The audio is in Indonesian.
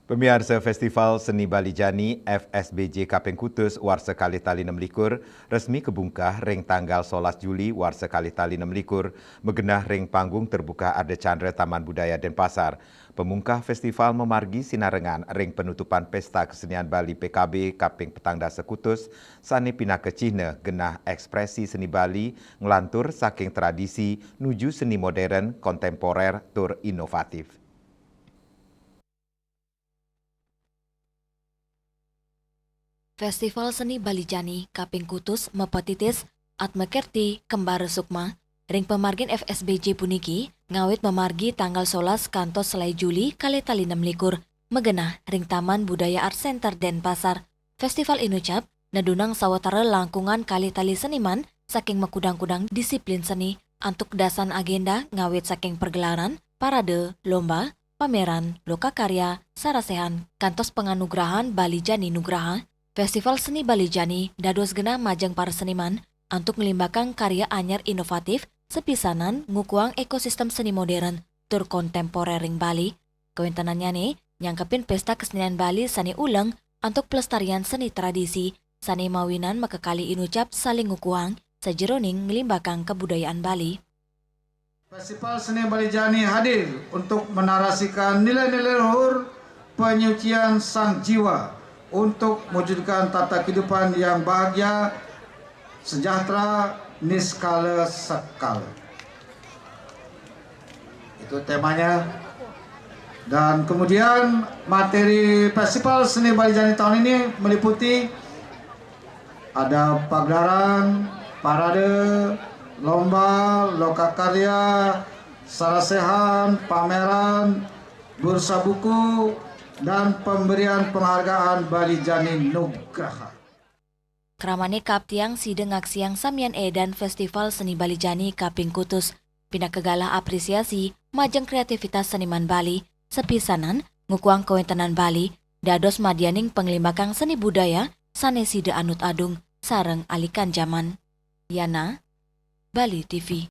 Pemirsa Festival Seni Bali Jani FSBJ Kaping Kutus Warsa Kali Tali 26 resmi kebungkah ring tanggal 11 Juli Warsa Kali Tali 26 megenah ring panggung terbuka Arde Chandra Taman Budaya Denpasar. Pemungkah festival memargi sinarengan ring penutupan Pesta Kesenian Bali PKB Kaping Petangda Sekutus sani pinaka Cina genah ekspresi seni Bali ngelantur saking tradisi nuju seni modern, kontemporer, tur inovatif. Festival Seni Bali Jani Kaping Kutus mepetitis Atmekerti Kembar Sukma ring pemargin FSBJ puniki ngawit memargi tanggal 11 kantos selai Juli kali tali 26 megenah ring Taman Budaya Art Center Denpasar. Festival inucap nedunang sawatara langkungan kali tali seniman saking mekudang-kudang disiplin seni antuk dasan agenda ngawit saking pergelaran, parade, lomba, pameran, loka karya, sarasehan, kantos penganugerahan Bali Jani Nugraha. Festival Seni Bali Jani dados genah majeng para seniman untuk ngelimbakang karya anyar inovatif sepisanan ngukuang ekosistem seni modern tur kontemporer ring Bali. Kewentanannya nih nyangkepin pesta kesenian Bali sani ulang untuk pelestarian seni tradisi sani mawinan makekali inucap saling ngukuang sejeroning ngelimbakang kebudayaan Bali. Festival Seni Bali Jani hadir untuk menarasikan nilai-nilai luhur penyucian sang jiwa untuk mewujudkan tata kehidupan yang bahagia, sejahtera, niskala sekala. Itu temanya. Dan kemudian materi Festival Seni Bali Jani tahun ini meliputi ada pagelaran, parade, lomba, loka karya, sarasehan, pameran, bursa buku, dan pemberian penghargaan Bali Jani Nugraha. Kramane kaptiang sideng aksiang samian edan Festival Seni Bali Jani Kaping Kutus pina kegalah apresiasi majeng kreativitas seniman Bali sepisanan ngukuang kewentanan Bali dados madianing penglimbakang seni budaya saneside anut adung sareng alikan zaman. Yana, Bali TV.